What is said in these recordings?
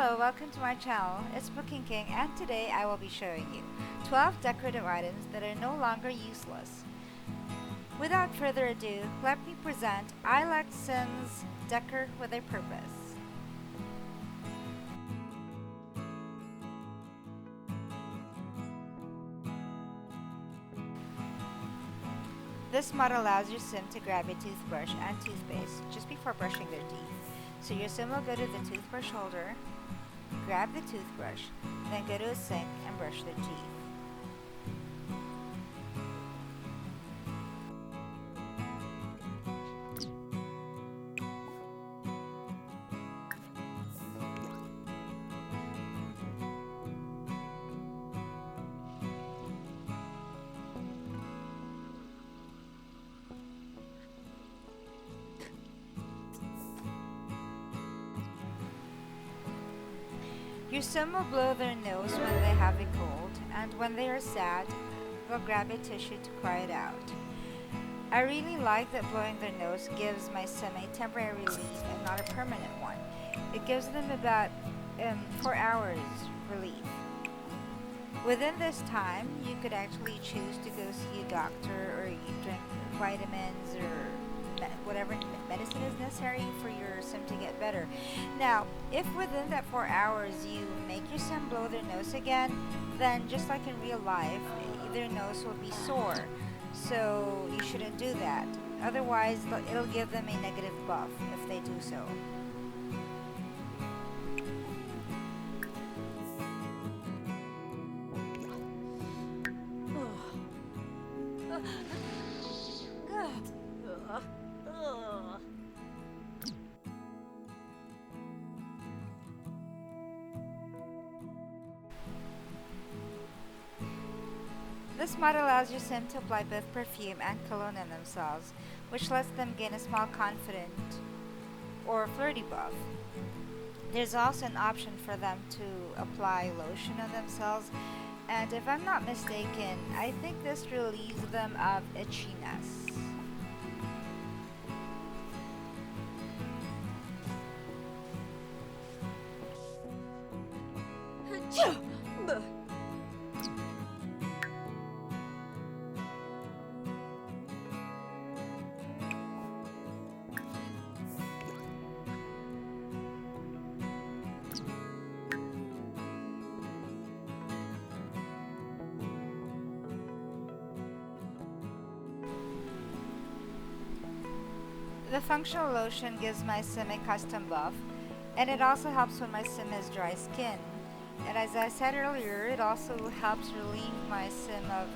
Hello, welcome to my channel. It's Booking King, and today I will be showing you 12 decorative items that are no longer useless. Without further ado, let me present I Like Sims Decor with a Purpose. This mod allows your sim to grab a toothbrush and toothpaste just before brushing their teeth. So your sim will go to the toothbrush holder, grab the toothbrush, then go to a sink and brush their teeth. Your sim will blow their nose when they have a cold, and when they are sad, they'll grab a tissue to cry it out. I really like that blowing their nose gives my sim a temporary relief and not a permanent one. It gives them about 4 hours relief. Within this time, you could actually choose to go see a doctor, or you drink vitamins or whatever medicine is necessary for your sim to get better. Now, if within that 4 hours you make your sim blow their nose again, then just like in real life, their nose will be sore. So you shouldn't do that. Otherwise, it'll give them a negative buff if they do so. This mod allows your sim to apply both perfume and cologne on themselves, which lets them gain a small confident or flirty buff. There's also an option for them to apply lotion on themselves, and if I'm not mistaken, I think this relieves them of itchiness. The functional lotion gives my sim a custom buff, and it also helps when my sim has dry skin. And as I said earlier, it also helps relieve my sim of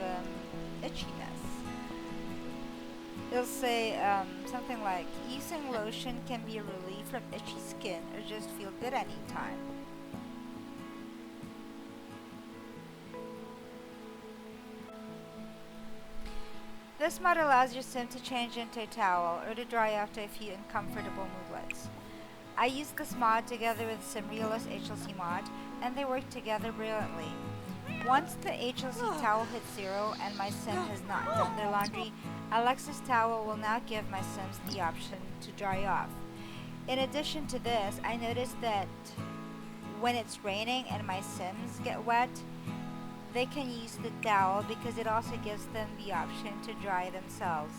itchiness. It'll say something like, using lotion can be a relief from itchy skin or just feel good anytime. This mod allows your sim to change into a towel or to dry after a few uncomfortable movelets. I used this mod together with SimRealist HLC mod, and they work together brilliantly. Once the HLC towel hits 0 and my sim has not done their laundry, Alexa's towel will now give my sims the option to dry off. In addition to this, I noticed that when it's raining and my sims get wet, they can use the towel because it also gives them the option to dry themselves.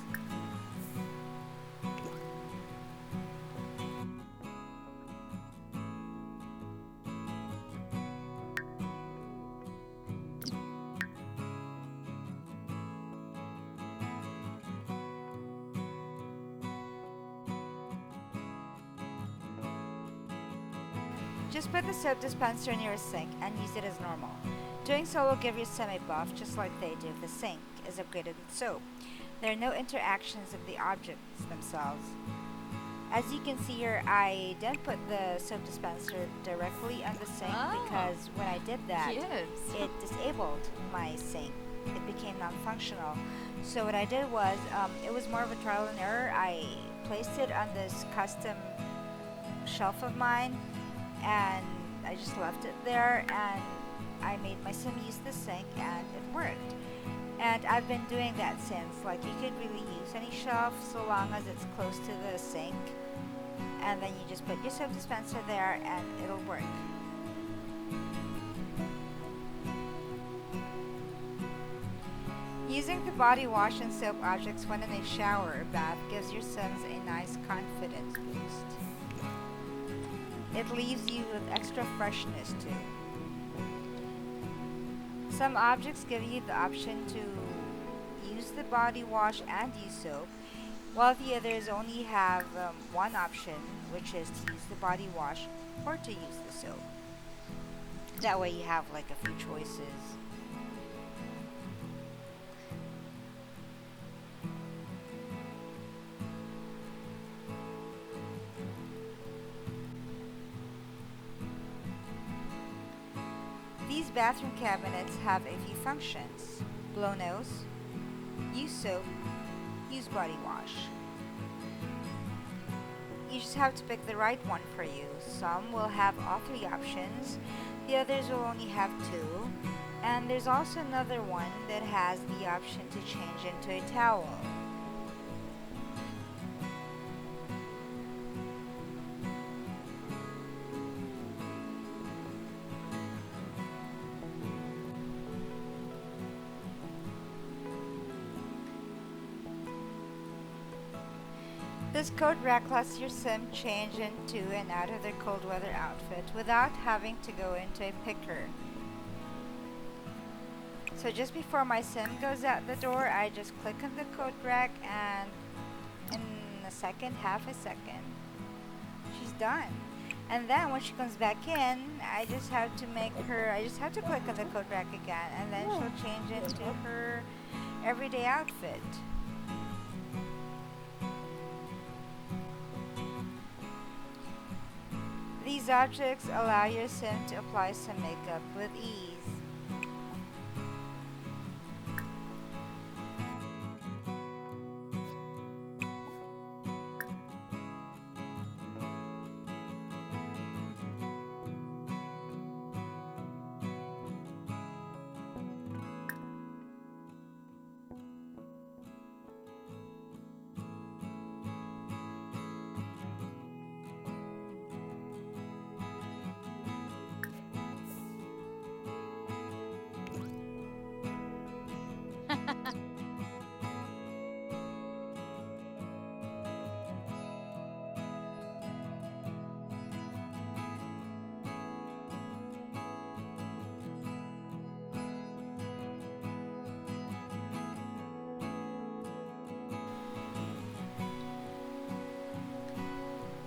Just put the soap dispenser in your sink and use it as normal. Doing so will give your sim a buff just like they do if the sink is upgraded with soap. There are no interactions of the objects themselves. As you can see here, I didn't put the soap dispenser directly on the sink because when I did that, it disabled my sink. It became non-functional. So what I did was, it was more of a trial and error. I placed it on this custom shelf of mine, and I just left it there, and I made my sim use the sink, and it worked. And I've been doing that since. Like, you could really use any shelf so long as it's close to the sink, and then you just put your soap dispenser there and it'll work. Using the body wash and soap objects when in a shower or bath gives your Sims a nice confidence boost. It leaves you with extra freshness too. Some objects give you the option to use the body wash and use soap, while the others only have one option, which is to use the body wash or to use the soap. That way you have like a few choices. These bathroom cabinets have a few functions: blow nose, use soap, use body wash. You just have to pick the right one for you. Some will have all three options, the others will only have two, and there's also another one that has the option to change into a towel. This coat rack lets your Sim change into and out of their cold weather outfit without having to go into a picker. So just before my Sim goes out the door, I just click on the coat rack and in half a second, she's done. And then when she comes back in, I just have to click on the coat rack again, and then she'll change into her everyday outfit. These objects allow your Sim to apply some makeup with ease.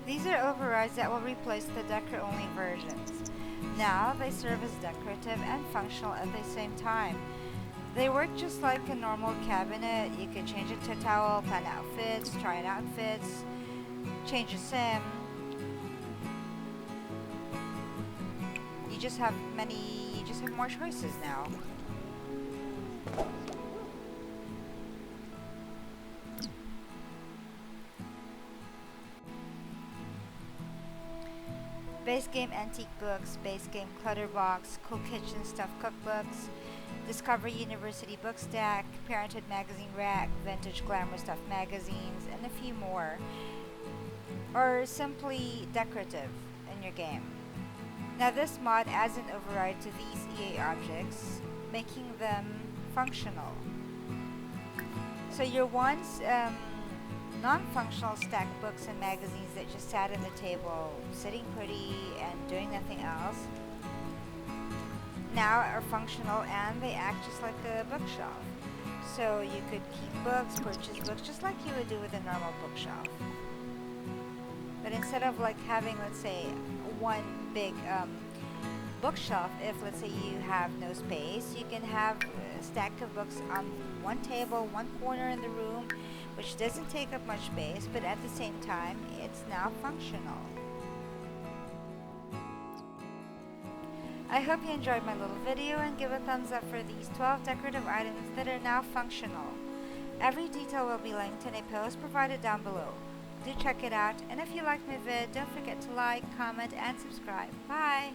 These are overrides that will replace the Decor-only versions. Now they serve as decorative and functional at the same time. They work just like a normal cabinet. You could change it to a towel, plan outfits, try on outfits, change a Sim. You just have more choices now. Base game antique books, base game clutter box, cool kitchen stuff cookbooks, Discovery University book stack, Parenthood magazine rack, vintage glamour stuff magazines, and a few more. Or simply decorative in your game. Now this mod adds an override to these EA objects, making them functional. So your once non-functional stack books and magazines that just sat on the table, sitting pretty and doing nothing else, now are functional and they act just like a bookshelf. So you could keep books, purchase books, just like you would do with a normal bookshelf. But instead of like having, let's say, one big bookshelf, if let's say you have no space, you can have a stack of books on one table, one corner in the room, which doesn't take up much space, but at the same time, it's now functional. I hope you enjoyed my little video and give a thumbs up for these 12 decorative items that are now functional. Every detail will be linked in a post provided down below. Do check it out, and if you liked my vid, don't forget to like, comment, and subscribe. Bye!